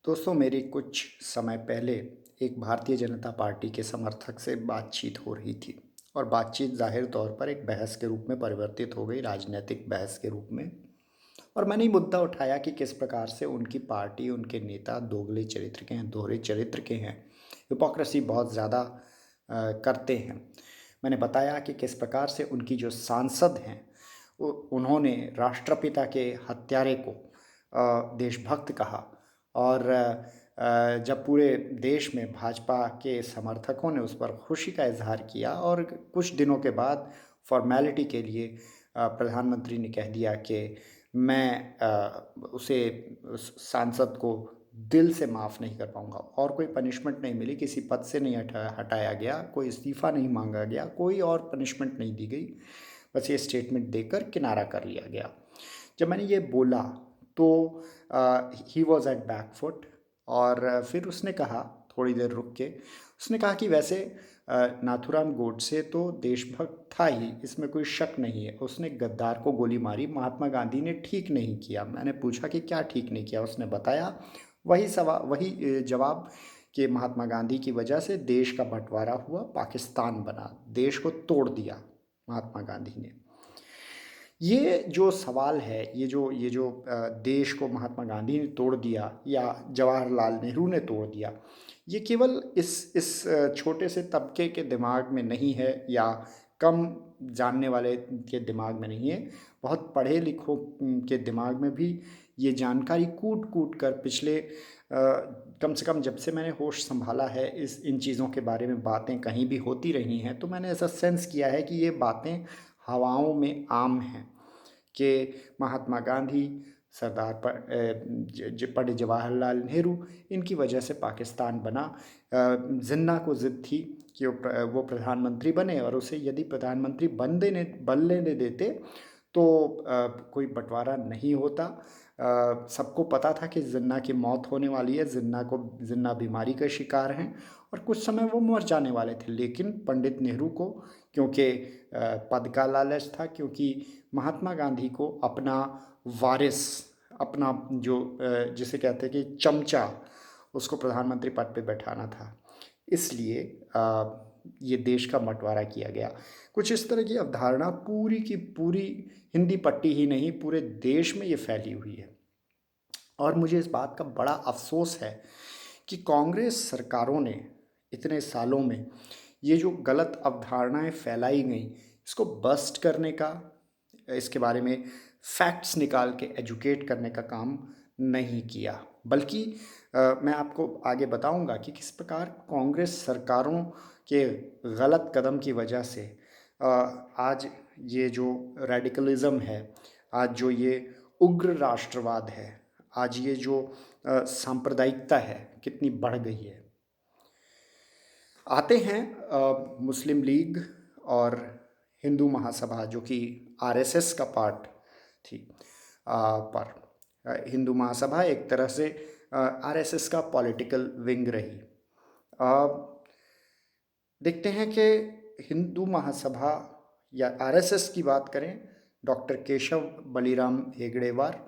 दोस्तों, मेरी कुछ समय पहले एक भारतीय जनता पार्टी के समर्थक से बातचीत हो रही थी और बातचीत जाहिर तौर पर एक बहस के रूप में परिवर्तित हो गई, राजनीतिक बहस के रूप में। और मैंने ये मुद्दा उठाया कि किस प्रकार से उनकी पार्टी, उनके नेता दोगले चरित्र के हैं, दोहरे चरित्र के हैं, हिपोक्रेसी बहुत ज़्यादा करते हैं। मैंने बताया कि किस प्रकार से उनकी जो सांसद हैं, उन्होंने राष्ट्रपिता के हत्यारे को देशभक्त कहा। और जब पूरे देश में भाजपा के समर्थकों ने उस पर खुशी का इजहार किया और कुछ दिनों के बाद फॉर्मेलिटी के लिए प्रधानमंत्री ने कह दिया कि मैं उसे उस सांसद को दिल से माफ़ नहीं कर पाऊंगा, और कोई पनिशमेंट नहीं मिली, किसी पद से नहीं हटाया गया, कोई इस्तीफ़ा नहीं मांगा गया, कोई और पनिशमेंट नहीं दी गई, बस ये स्टेटमेंट देकर किनारा कर लिया गया। जब मैंने ये बोला तो he was at back foot. और फिर उसने कहा, थोड़ी देर रुक के उसने कहा कि वैसे नाथूराम गोडसे तो देशभक्त था ही, इसमें कोई शक नहीं है, उसने गद्दार को गोली मारी, महात्मा गांधी ने ठीक नहीं किया। मैंने पूछा कि क्या ठीक नहीं किया, उसने बताया वही जवाब कि महात्मा गांधी की वजह से देश का बंटवारा हुआ, पाकिस्तान बना, देश को तोड़ दिया महात्मा गांधी ने। ये जो सवाल है, ये जो देश को महात्मा गांधी ने तोड़ दिया या जवाहरलाल नेहरू ने तोड़ दिया, ये केवल इस छोटे से तबके के दिमाग में नहीं है या कम जानने वाले के दिमाग में नहीं है। बहुत पढ़े लिखों के दिमाग में भी ये जानकारी कूट कूट कर पिछले कम से कम जब से मैंने होश संभाला है, इन चीज़ों के बारे में बातें कहीं भी होती रही हैं, तो मैंने ऐसा सेंस किया है कि ये बातें हवाओं में आम हैं कि महात्मा गांधी, सरदार पंडित जवाहरलाल नेहरू, इनकी वजह से पाकिस्तान बना। जिन्ना को ज़िद थी कि वो प्रधानमंत्री बने, और उसे यदि प्रधानमंत्री बन लेने देते तो कोई बंटवारा नहीं होता। सबको पता था कि जिन्ना की मौत होने वाली है, जिन्ना बीमारी का शिकार हैं और कुछ समय वो मर जाने वाले थे, लेकिन पंडित नेहरू को क्योंकि पद का लालच था, क्योंकि महात्मा गांधी को अपना वारिस, अपना जो जिसे कहते हैं कि चमचा, उसको प्रधानमंत्री पद पे बैठाना था, इसलिए ये देश का बंटवारा किया गया। कुछ इस तरह की अवधारणा पूरी की पूरी हिंदी पट्टी ही नहीं, पूरे देश में ये फैली हुई है। और मुझे इस बात का बड़ा अफसोस है कि कांग्रेस सरकारों ने इतने सालों में ये जो गलत अवधारणाएं फैलाई गई, इसको बस्ट करने का, इसके बारे में फैक्ट्स निकाल के एजुकेट करने का काम नहीं किया। बल्कि मैं आपको आगे बताऊंगा कि किस प्रकार कांग्रेस सरकारों के गलत कदम की वजह से आज ये जो रेडिकलिज्म है, आज जो ये उग्र राष्ट्रवाद है, आज ये जो सांप्रदायिकता है, कितनी बढ़ गई है। आते हैं मुस्लिम लीग और हिंदू महासभा, जो कि आरएसएस का पार्ट थी, पर हिंदू महासभा एक तरह से आरएसएस का पॉलिटिकल विंग रही। देखते हैं कि हिंदू महासभा या आरएसएस की बात करें, डॉक्टर केशव बलीराम हेगड़ेवार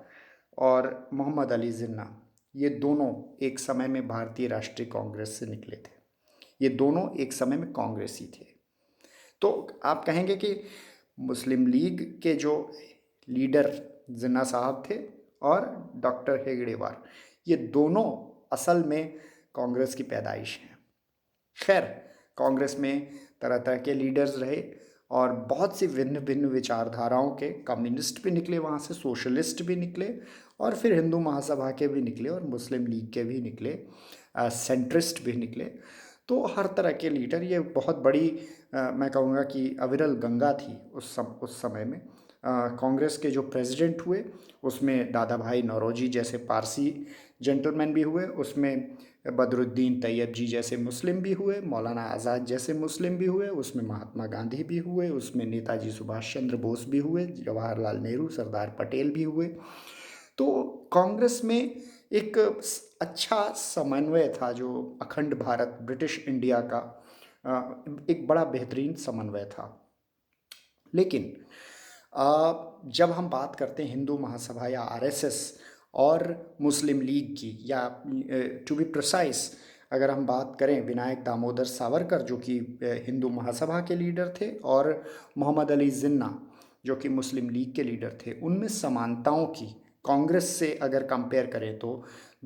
और मोहम्मद अली जिन्ना, ये दोनों एक समय में भारतीय राष्ट्रीय कांग्रेस से निकले थे। ये दोनों एक समय में कांग्रेसी थे। तो आप कहेंगे कि मुस्लिम लीग के जो लीडर जिन्ना साहब थे और डॉक्टर हेगड़ेवार, ये दोनों असल में कांग्रेस की पैदाइश हैं। खैर, कांग्रेस में तरह तरह के लीडर्स रहे और बहुत सी भिन्न भिन्न विचारधाराओं के कम्युनिस्ट भी निकले, वहाँ से सोशलिस्ट भी निकले, और फिर हिंदू महासभा के भी निकले और मुस्लिम लीग के भी निकले, सेंट्रिस्ट भी निकले। तो हर तरह के लीडर, ये बहुत बड़ी मैं कहूँगा कि अविरल गंगा थी उस समय में। कांग्रेस के जो प्रेसिडेंट हुए, उसमें दादा भाई नौरोजी जैसे पारसी जेंटलमैन भी हुए, उसमें बदरुद्दीन तैयब जी जैसे मुस्लिम भी हुए, मौलाना आज़ाद जैसे मुस्लिम भी हुए, उसमें महात्मा गांधी भी हुए, उसमें नेताजी सुभाष चंद्र बोस भी हुए, जवाहरलाल नेहरू, सरदार पटेल भी हुए। तो कांग्रेस में एक अच्छा समन्वय था, जो अखंड भारत, ब्रिटिश इंडिया का एक बड़ा बेहतरीन समन्वय था। लेकिन जब हम बात करते हैं हिंदू महासभा या आरएसएस और मुस्लिम लीग की, या टू बी प्रिसाइज अगर हम बात करें विनायक दामोदर सावरकर जो कि हिंदू महासभा के लीडर थे, और मोहम्मद अली जिन्ना जो कि मुस्लिम लीग के लीडर थे, उनमें समानताओं की कांग्रेस से अगर कंपेयर करें तो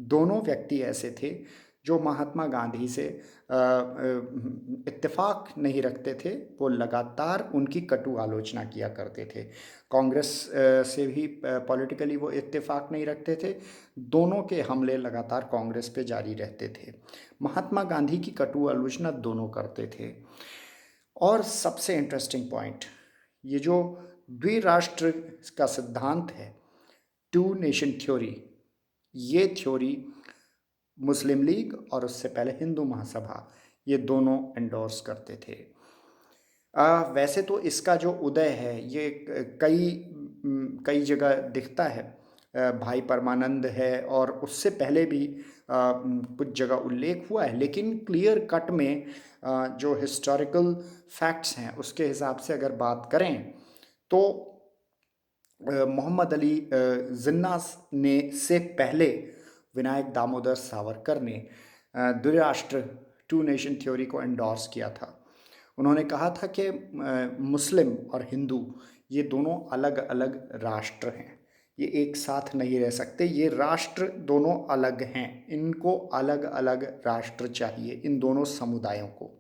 दोनों व्यक्ति ऐसे थे जो महात्मा गांधी से इत्तेफाक नहीं रखते थे। वो लगातार उनकी कटु आलोचना किया करते थे। कांग्रेस से भी पॉलिटिकली वो इत्तेफाक नहीं रखते थे। दोनों के हमले लगातार कांग्रेस पे जारी रहते थे। महात्मा गांधी की कटु आलोचना दोनों करते थे। और सबसे इंटरेस्टिंग पॉइंट, ये जो द्विराष्ट्र का सिद्धांत है, टू नेशन थ्योरी, ये थ्योरी मुस्लिम लीग और उससे पहले हिंदू महासभा ये दोनों एंडोर्स करते थे। वैसे तो इसका जो उदय है ये कई जगह दिखता है। भाई परमानंद है और उससे पहले भी कुछ जगह उल्लेख हुआ है, लेकिन क्लियर कट में जो हिस्टोरिकल फैक्ट्स हैं उसके हिसाब से अगर बात करें तो मोहम्मद अली जिन्ना ने से पहले विनायक दामोदर सावरकर ने द्विराष्ट्र टू नेशन थ्योरी को एंडोर्स किया था। उन्होंने कहा था कि मुस्लिम और हिंदू ये दोनों अलग अलग राष्ट्र हैं, ये एक साथ नहीं रह सकते, ये राष्ट्र दोनों अलग हैं, इनको अलग अलग राष्ट्र चाहिए इन दोनों समुदायों को।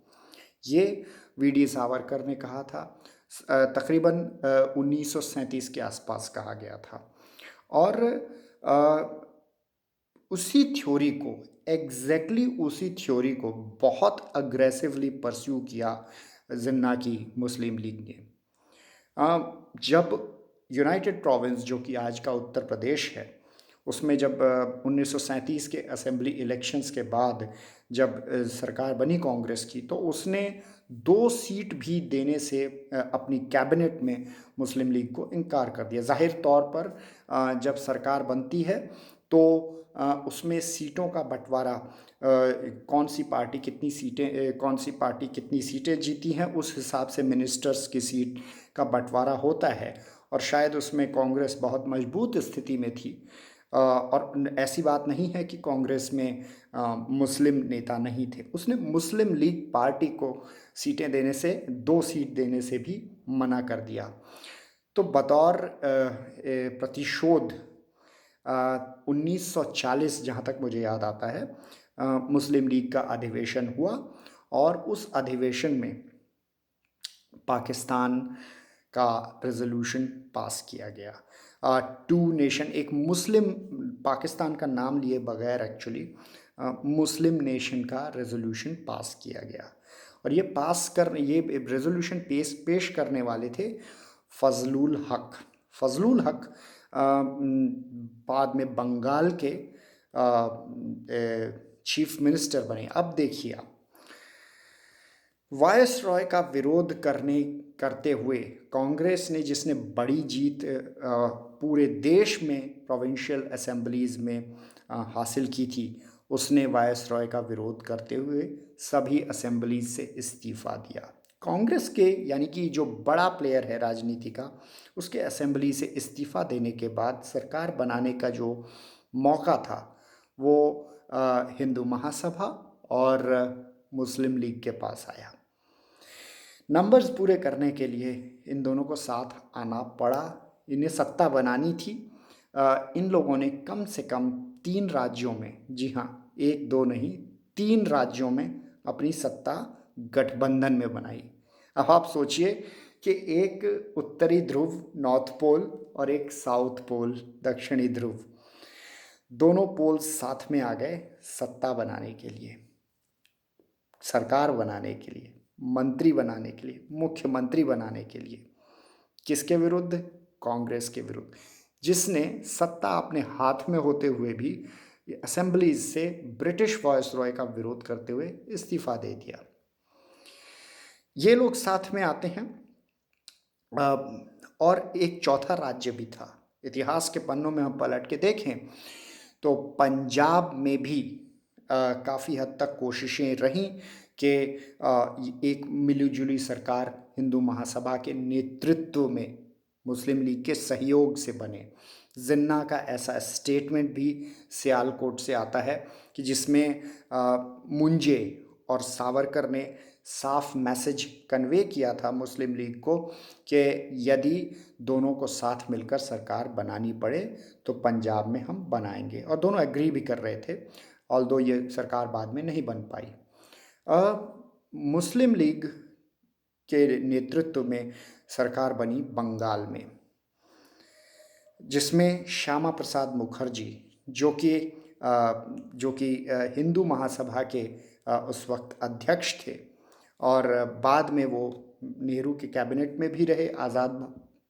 ये वी.डी. सावरकर ने कहा था। तकरीबन 1937 के आसपास कहा गया था। और उसी थ्योरी को उसी थ्योरी को बहुत अग्रेसिवली परस्यू किया जिन्ना की मुस्लिम लीग ने। जब यूनाइटेड प्रोविंस जो कि आज का उत्तर प्रदेश है उसमें जब 1937 के असेंबली इलेक्शंस के बाद जब सरकार बनी कांग्रेस की, तो उसने 2 सीट भी देने से अपनी कैबिनेट में मुस्लिम लीग को इनकार कर दिया। जाहिर तौर पर जब सरकार बनती है तो उसमें सीटों का बंटवारा, कौन सी पार्टी कितनी सीटें जीती हैं उस हिसाब से मिनिस्टर्स की सीट का बंटवारा होता है। और शायद उसमें कांग्रेस बहुत मजबूत स्थिति में थी। और ऐसी बात नहीं है कि कांग्रेस में मुस्लिम नेता नहीं थे। उसने मुस्लिम लीग पार्टी को सीटें देने से, 2 सीट देने से भी मना कर दिया। तो बतौर प्रतिशोध 1940 जहाँ तक मुझे याद आता है मुस्लिम लीग का अधिवेशन हुआ, और उस अधिवेशन में पाकिस्तान का रेजोल्यूशन पास किया गया। टू नेशन, एक मुस्लिम, पाकिस्तान का नाम लिए बगैर एक्चुअली मुस्लिम नेशन का रेजोल्यूशन पास किया गया। और ये रेजोल्यूशन पेश करने वाले थे फजलुल हक। बाद में बंगाल के चीफ मिनिस्टर बने। अब देखिए आप, वायसरॉय का विरोध करते हुए कांग्रेस ने, जिसने बड़ी जीत पूरे देश में प्रोविंशियल असेंबलीज में हासिल की थी, उसने वायसरॉय का विरोध करते हुए सभी असेंबलीज से इस्तीफ़ा दिया। कांग्रेस के, यानी कि जो बड़ा प्लेयर है राजनीति का, उसके असेंबली से इस्तीफ़ा देने के बाद सरकार बनाने का जो मौका था वो हिंदू महासभा और मुस्लिम लीग के पास आया। नंबर्स पूरे करने के लिए इन दोनों को साथ आना पड़ा। इन्हें सत्ता बनानी थी। इन लोगों ने कम से कम 3 राज्यों में, जी हाँ 1 2 नहीं 3 राज्यों में अपनी सत्ता गठबंधन में बनाई। अब आप सोचिए कि एक उत्तरी ध्रुव नॉर्थ पोल और एक साउथ पोल दक्षिणी ध्रुव, दोनों पोल साथ में आ गए सत्ता बनाने के लिए, सरकार बनाने के लिए, मंत्री बनाने के लिए, मुख्यमंत्री बनाने के लिए। किसके विरुद्ध? कांग्रेस के विरुद्ध, जिसने सत्ता अपने हाथ में होते हुए भी असेंबलीज से ब्रिटिश वायसरॉय का विरोध करते हुए इस्तीफा दे दिया। ये लोग साथ में आते हैं। और एक चौथा राज्य भी था। इतिहास के पन्नों में हम पलट के देखें तो पंजाब में भी काफ़ी हद तक कोशिशें रहीं कि एक मिलीजुली सरकार हिंदू महासभा के नेतृत्व में मुस्लिम लीग के सहयोग से बने। जिन्ना का ऐसा स्टेटमेंट भी सियालकोट से आता है कि जिसमें मुंजे और सावरकर ने साफ मैसेज कन्वे किया था मुस्लिम लीग को कि यदि दोनों को साथ मिलकर सरकार बनानी पड़े तो पंजाब में हम बनाएंगे, और दोनों एग्री भी कर रहे थे, ऑल्दो ये सरकार बाद में नहीं बन पाई। मुस्लिम लीग के नेतृत्व में सरकार बनी बंगाल में, जिसमें श्यामा प्रसाद मुखर्जी जो कि हिंदू महासभा के उस वक्त अध्यक्ष थे, और बाद में वो नेहरू के कैबिनेट में भी रहे, आज़ाद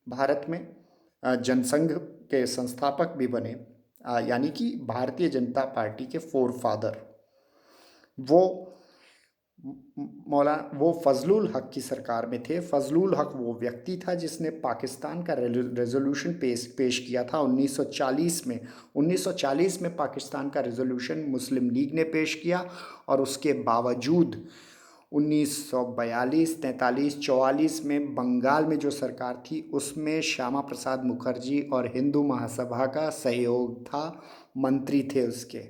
भारत में जनसंघ के संस्थापक भी बने, यानी कि भारतीय जनता पार्टी के फोर फादर। वो फजलुल हक की सरकार में थे। फजलुल हक वो व्यक्ति था जिसने पाकिस्तान का रेजोल्यूशन पेश किया था 1940 में। 1940 में पाकिस्तान का रेजोल्यूशन मुस्लिम लीग ने पेश किया, और उसके बावजूद 1942, 43, 44 में बंगाल में जो सरकार थी उसमें श्यामा प्रसाद मुखर्जी और हिंदू महासभा का सहयोग था, मंत्री थे उसके।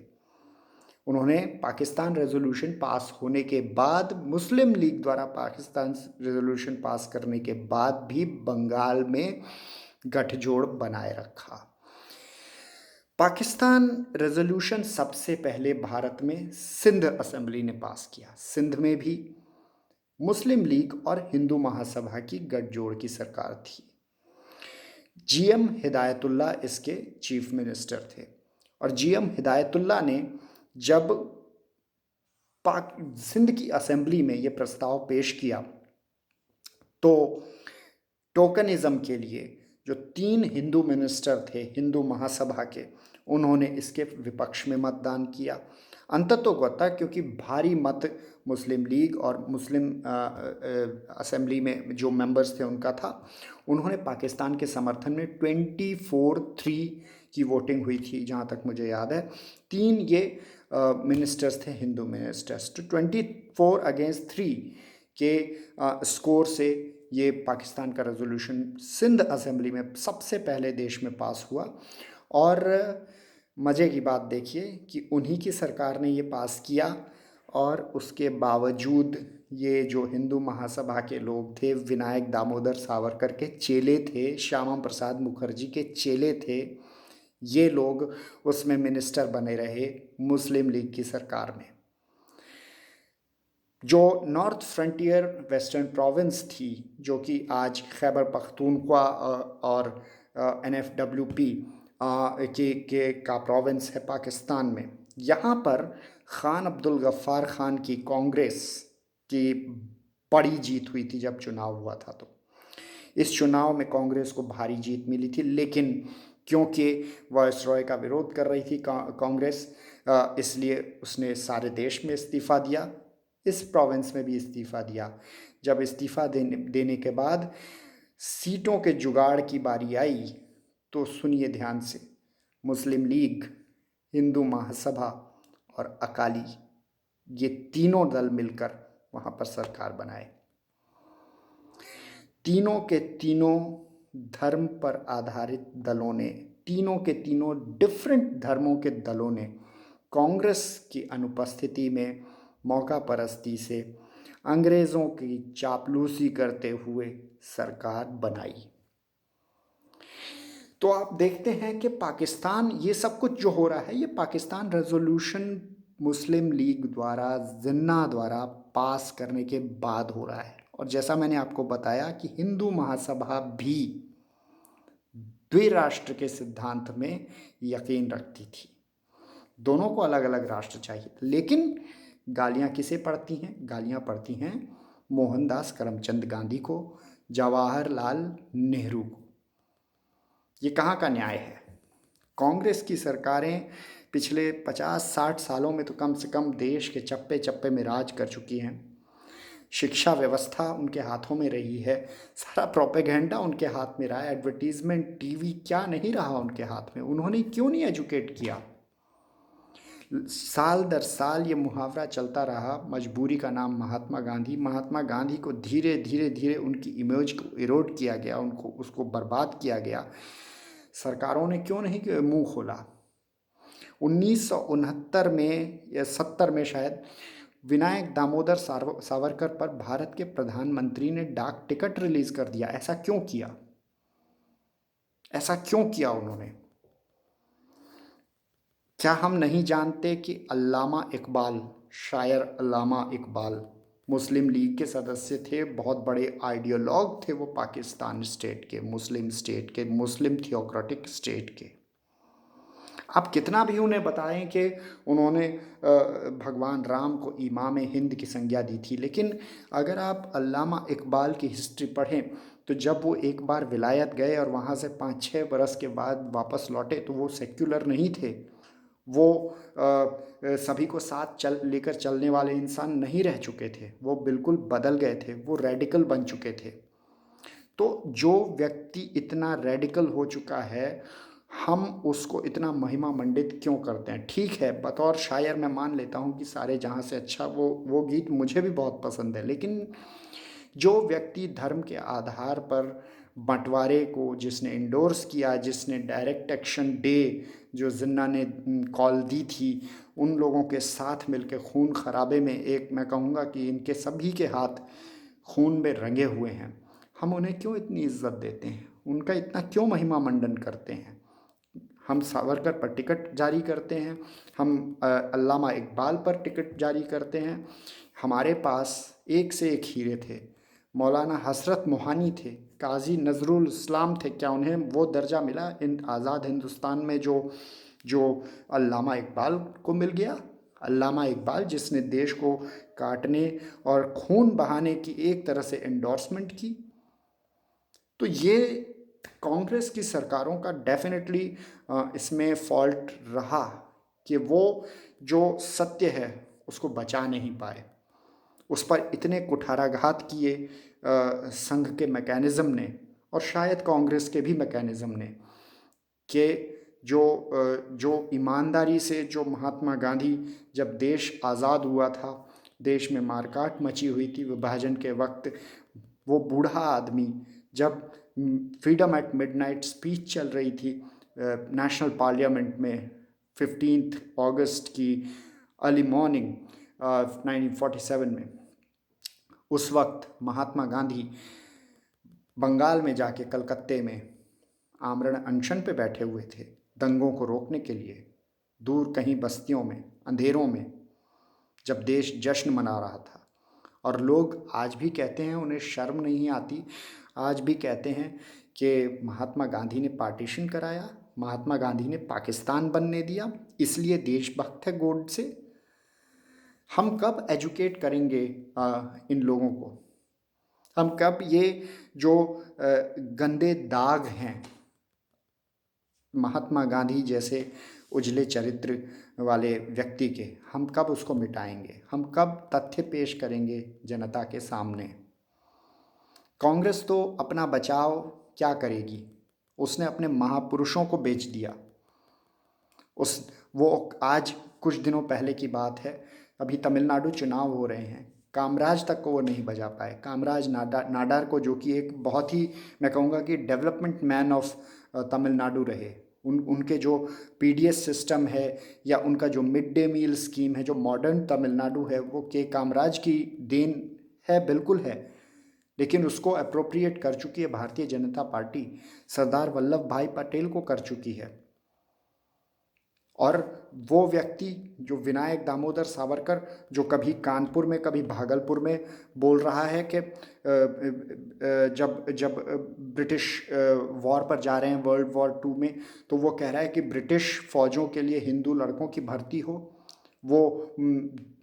उन्होंने पाकिस्तान रेजोल्यूशन पास होने के बाद, मुस्लिम लीग द्वारा पाकिस्तान रेजोल्यूशन पास करने के बाद भी बंगाल में गठजोड़ बनाए रखा। पाकिस्तान रेजोल्यूशन सबसे पहले भारत में सिंध असेंबली ने पास किया। सिंध में भी मुस्लिम लीग और हिंदू महासभा की गठजोड़ की सरकार थी। जीएम हिदायतुल्लाह इसके चीफ मिनिस्टर थे, और जीएम हिदायतुल्लाह ने जब सिंध की असेंबली में ये प्रस्ताव पेश किया तो टोकनिज्म के लिए जो 3 हिंदू मिनिस्टर थे हिंदू महासभा के, उन्होंने इसके विपक्ष में मतदान किया। अंततोगत्वा क्योंकि भारी मत मुस्लिम लीग और मुस्लिम असेंबली में जो मेंबर्स थे उनका था, उन्होंने पाकिस्तान के समर्थन में 24-3 की वोटिंग हुई थी, जहाँ तक मुझे याद है। 3 ये मिनिस्टर्स थे हिंदू मिनिस्टर्स, तो 24-3 के स्कोर से ये पाकिस्तान का रेजोल्यूशन सिंध असेंबली में सबसे पहले देश में पास हुआ। और मज़े की बात देखिए कि उन्हीं की सरकार ने ये पास किया, और उसके बावजूद ये जो हिंदू महासभा के लोग थे, विनायक दामोदर सावरकर के चेले थे, श्यामा प्रसाद मुखर्जी के चेले थे, ये लोग उसमें मिनिस्टर बने रहे मुस्लिम लीग की सरकार में। जो नॉर्थ फ्रंटियर वेस्टर्न प्रोविंस थी, जो कि आज खैबर पख्तूनख्वा और NFWP का प्रोविंस है पाकिस्तान में, यहाँ पर खान अब्दुल गफ्फार खान की कांग्रेस की बड़ी जीत हुई थी जब चुनाव हुआ था। तो इस चुनाव में कांग्रेस को भारी जीत मिली थी, लेकिन क्योंकि वायसरॉय का विरोध कर रही थी कांग्रेस, इसलिए उसने सारे देश में इस्तीफ़ा दिया, इस प्रोविंस में भी इस्तीफ़ा दिया। जब इस्तीफ़ा देने के बाद सीटों के जुगाड़ की बारी आई तो सुनिए ध्यान से, मुस्लिम लीग, हिंदू महासभा और अकाली, ये तीनों दल मिलकर वहाँ पर सरकार बनाए। तीनों के तीनों धर्म पर आधारित दलों ने, तीनों के तीनों डिफरेंट धर्मों के दलों ने कांग्रेस की अनुपस्थिति में मौका परस्ती से अंग्रेज़ों की चापलूसी करते हुए सरकार बनाई। तो आप देखते हैं कि पाकिस्तान, ये सब कुछ जो हो रहा है, ये पाकिस्तान रेजोल्यूशन मुस्लिम लीग द्वारा, जिन्ना द्वारा पास करने के बाद हो रहा है। और जैसा मैंने आपको बताया कि हिंदू महासभा भी द्विराष्ट्र के सिद्धांत में यकीन रखती थी, दोनों को अलग अलग राष्ट्र चाहिए, लेकिन गालियाँ किसे पड़ती हैं? गालियाँ पड़ती हैं मोहनदास करमचंद गांधी को, जवाहरलाल नेहरू को। ये कहाँ का न्याय है? कांग्रेस की सरकारें पिछले 50-60 सालों में तो कम से कम देश के चप्पे चप्पे में राज कर चुकी हैं। शिक्षा व्यवस्था उनके हाथों में रही है, सारा प्रोपेगेंडा उनके हाथ में रहा है, एडवर्टीजमेंट, टीवी, क्या नहीं रहा उनके हाथ में। उन्होंने क्यों नहीं एजुकेट किया? साल दर साल ये मुहावरा चलता रहा, मजबूरी का नाम महात्मा गांधी। महात्मा गांधी को धीरे धीरे धीरे उनकी इमेज को इरोड किया गया, उसको बर्बाद किया गया। सरकारों ने क्यों नहीं मुंह खोला? 1969 में या 70 में शायद विनायक दामोदर सावरकर पर भारत के प्रधानमंत्री ने डाक टिकट रिलीज कर दिया। ऐसा क्यों किया? ऐसा क्यों किया उन्होंने? क्या हम नहीं जानते कि अल्लामा इकबाल, शायर अल्लामा इकबाल मुस्लिम लीग के सदस्य थे, बहुत बड़े आइडियोलॉग थे वो पाकिस्तान स्टेट के, मुस्लिम थियोक्रेटिक स्टेट के। आप कितना भी उन्हें बताएं कि उन्होंने भगवान राम को इमाम हिंद की संज्ञा दी थी, लेकिन अगर आप अल्लामा इकबाल की हिस्ट्री पढ़ें तो जब वो एक बार विलायत गए और वहाँ से 5-6 बरस के बाद वापस लौटे तो वो सेक्युलर नहीं थे। वो सभी को साथ लेकर चलने वाले इंसान नहीं रह चुके थे, वो बिल्कुल बदल गए थे, वो रेडिकल बन चुके थे। तो जो व्यक्ति इतना रेडिकल हो चुका है, हम उसको इतना महिमा मंडित क्यों करते हैं? ठीक है, बतौर शायर मैं मान लेता हूँ कि सारे जहाँ से अच्छा वो गीत मुझे भी बहुत पसंद है, लेकिन जो व्यक्ति धर्म के आधार पर बंटवारे को जिसने इंडोर्स किया, जिसने डायरेक्ट एक्शन डे जो जिन्ना ने कॉल दी थी, उन लोगों के साथ मिलकर खून खराबे में, एक मैं कहूँगा कि इनके सभी के हाथ खून में रंगे हुए हैं, हम उन्हें क्यों इतनी इज्जत देते हैं? उनका इतना क्यों महिमा मंडन करते हैं? हम सावरकर पर टिकट जारी करते हैं, हम अल्लामा इकबाल पर टिकट जारी करते हैं। हमारे पास एक से एक हीरे थे। मौलाना हसरत मोहानी थे, काजी नजरुल इस्लाम थे। क्या उन्हें वो दर्जा मिला इन आज़ाद हिंदुस्तान में जो जो अल्लामा इकबाल को मिल गया? अल्लामा इकबाल जिसने देश को काटने और खून बहाने की एक तरह से एंडोर्समेंट की। तो ये कांग्रेस की सरकारों का डेफिनेटली इसमें फॉल्ट रहा कि वो जो सत्य है उसको बचा नहीं पाए। उस पर इतने कुठाराघात किए संघ के मैकेनिज़्म ने और शायद कांग्रेस के भी मैकेनिज़्म ने, कि जो ईमानदारी से जो महात्मा गांधी, जब देश आज़ाद हुआ था, देश में मारकाट मची हुई थी विभाजन के वक्त, वो बूढ़ा आदमी जब फ्रीडम एट मिडनाइट स्पीच चल रही थी नेशनल पार्लियामेंट में 15 अगस्त की अर्ली मॉर्निंग 1947 में, उस वक्त महात्मा गांधी बंगाल में जाके कलकत्ते में आमरण अनशन पे बैठे हुए थे दंगों को रोकने के लिए, दूर कहीं बस्तियों में अंधेरों में, जब देश जश्न मना रहा था। और लोग आज भी कहते हैं, उन्हें शर्म नहीं आती, आज भी कहते हैं कि महात्मा गांधी ने पार्टीशन कराया, महात्मा गांधी ने पाकिस्तान बनने दिया, इसलिए देशभक्त है गोडसे। हम कब एजुकेट करेंगे इन लोगों को? हम कब ये जो गंदे दाग हैं महात्मा गांधी जैसे उजले चरित्र वाले व्यक्ति के, हम कब उसको मिटाएंगे? हम कब तथ्य पेश करेंगे जनता के सामने? कांग्रेस तो अपना बचाव क्या करेगी? उसने अपने महापुरुषों को बेच दिया। वो आज कुछ दिनों पहले की बात है, अभी तमिलनाडु चुनाव हो रहे हैं, कामराज तक को वो नहीं बजा पाए। कामराज नाडार को, जो कि एक बहुत ही मैं कहूँगा कि डेवलपमेंट मैन ऑफ तमिलनाडु रहे, उनके जो पीडीएस सिस्टम है या उनका जो मिड डे मील स्कीम है, जो मॉडर्न तमिलनाडु है, वो के कामराज की देन है, बिल्कुल है। लेकिन उसको अप्रोप्रिएट कर चुकी है भारतीय जनता पार्टी, सरदार वल्लभ भाई पटेल को कर चुकी है। और वो व्यक्ति जो विनायक दामोदर सावरकर, जो कभी कानपुर में कभी भागलपुर में बोल रहा है कि जब जब ब्रिटिश वॉर पर जा रहे हैं वर्ल्ड वॉर 2 में, तो वो कह रहा है कि ब्रिटिश फ़ौजों के लिए हिंदू लड़कों की भर्ती हो। वो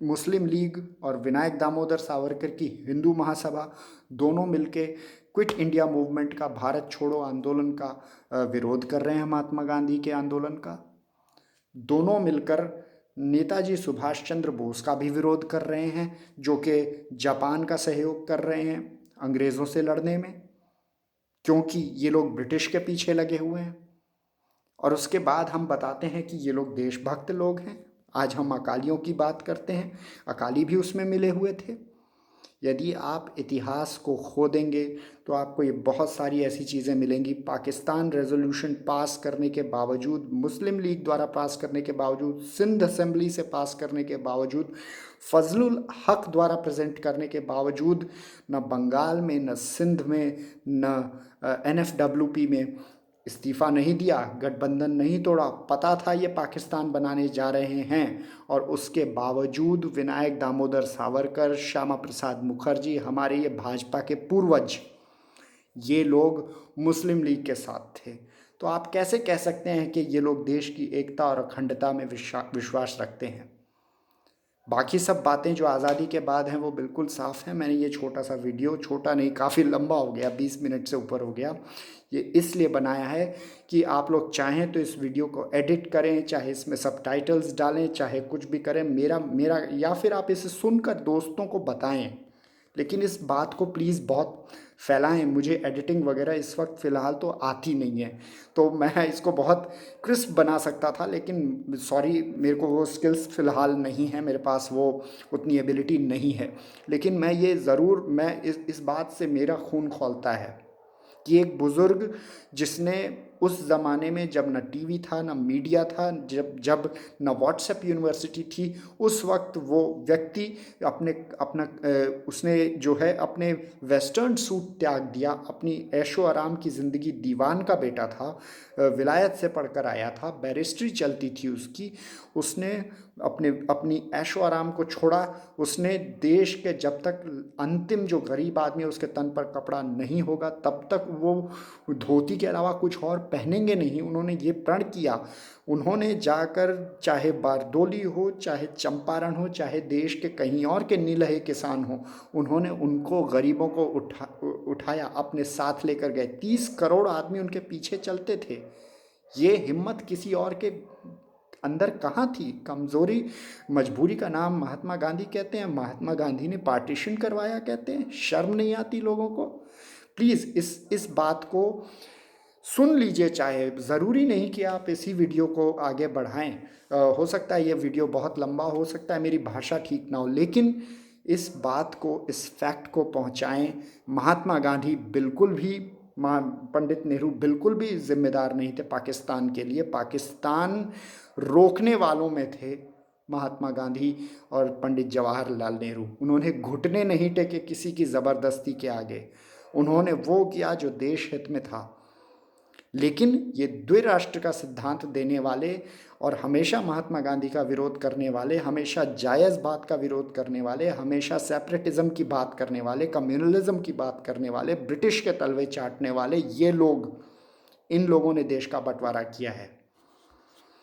मुस्लिम लीग और विनायक दामोदर सावरकर की हिंदू महासभा दोनों मिलके क्विट इंडिया मूवमेंट का, भारत छोड़ो आंदोलन का विरोध कर रहे हैं, महात्मा गांधी के आंदोलन का। दोनों मिलकर नेताजी सुभाष चंद्र बोस का भी विरोध कर रहे हैं, जो कि जापान का सहयोग कर रहे हैं अंग्रेज़ों से लड़ने में, क्योंकि ये लोग ब्रिटिश के पीछे लगे हुए हैं। और उसके बाद हम बताते हैं कि ये लोग देशभक्त लोग हैं। आज हम अकालियों की बात करते हैं, अकाली भी उसमें मिले हुए थे। यदि आप इतिहास को खोदेंगे तो आपको ये बहुत सारी ऐसी चीज़ें मिलेंगी। पाकिस्तान रेजोल्यूशन पास करने के बावजूद, मुस्लिम लीग द्वारा पास करने के बावजूद, सिंध असेंबली से पास करने के बावजूद, फजलुल हक द्वारा प्रेजेंट करने के बावजूद, न बंगाल में, न सिंध में, न NFWP में इस्तीफ़ा नहीं दिया, गठबंधन नहीं तोड़ा। पता था ये पाकिस्तान बनाने जा रहे हैं और उसके बावजूद विनायक दामोदर सावरकर, श्यामा प्रसाद मुखर्जी, हमारे ये भाजपा के पूर्वज, ये लोग मुस्लिम लीग के साथ थे। तो आप कैसे कह सकते हैं कि ये लोग देश की एकता और अखंडता में विश्वास रखते हैं? बाकी सब बातें जो आज़ादी के बाद हैं वो बिल्कुल साफ़ हैं। मैंने ये छोटा सा वीडियो, छोटा नहीं काफ़ी लंबा हो गया, 20 मिनट से ऊपर हो गया, ये इसलिए बनाया है कि आप लोग चाहें तो इस वीडियो को एडिट करें, चाहे इसमें सबटाइटल्स डालें, चाहे कुछ भी करें, मेरा मेरा या फिर आप इसे सुनकर दोस्तों को बताएं, लेकिन इस बात को प्लीज़ बहुत फैलाएं। मुझे एडिटिंग वगैरह इस वक्त फ़िलहाल तो आती नहीं है, तो मैं इसको बहुत क्रिस्प बना सकता था, लेकिन सॉरी, मेरे को वो स्किल्स फ़िलहाल नहीं है, मेरे पास वो उतनी एबिलिटी नहीं है। लेकिन मैं ये ज़रूर, मैं इस बात से मेरा खून खौलता है कि एक बुज़ुर्ग जिसने उस ज़माने में जब न टीवी था, न मीडिया था, जब न व्हाट्सएप यूनिवर्सिटी थी, उस वक्त वो व्यक्ति उसने जो है अपने वेस्टर्न सूट त्याग दिया, अपनी ऐशो आराम की ज़िंदगी, दीवान का बेटा था, विलायत से पढ़कर आया था, बैरिस्ट्री चलती थी उसकी, उसने अपनी ऐशो आराम को छोड़ा। उसने देश के, जब तक अंतिम जो गरीब आदमी उसके तन पर कपड़ा नहीं होगा तब तक वो धोती के अलावा कुछ और पहनेंगे नहीं, उन्होंने ये प्रण किया। उन्होंने जाकर, चाहे बारदोली हो, चाहे चंपारण हो, चाहे देश के कहीं और के नीलहे किसान हो, उन्होंने उनको, गरीबों को उठाया, अपने साथ लेकर गए। 30 करोड़ आदमी उनके पीछे चलते थे। ये हिम्मत किसी और के अंदर कहाँ थी? कमज़ोरी, मजबूरी का नाम महात्मा गांधी कहते हैं, महात्मा गांधी ने पार्टीशन करवाया कहते हैं। शर्म नहीं आती लोगों को? प्लीज़ इस बात को सुन लीजिए। चाहे ज़रूरी नहीं कि आप इसी वीडियो को आगे बढ़ाएं, हो सकता है ये वीडियो बहुत लंबा हो सकता है, मेरी भाषा ठीक ना हो, लेकिन इस बात को, इस फैक्ट को पहुंचाएं। महात्मा गांधी बिल्कुल भी, पंडित नेहरू बिल्कुल भी जिम्मेदार नहीं थे पाकिस्तान के लिए। पाकिस्तान रोकने वालों में थे महात्मा गांधी और पंडित जवाहरलाल नेहरू। उन्होंने घुटने नहीं टेके किसी की ज़बरदस्ती के आगे, उन्होंने वो किया जो देश हित में था। लेकिन ये द्विराष्ट्र का सिद्धांत देने वाले और हमेशा महात्मा गांधी का विरोध करने वाले, हमेशा जायज़ बात का विरोध करने वाले, हमेशा सेपरेटिज्म की बात करने वाले, कम्युनलिज्म की बात करने वाले, ब्रिटिश के तलवे चाटने वाले, ये लोग, इन लोगों ने देश का बंटवारा किया है।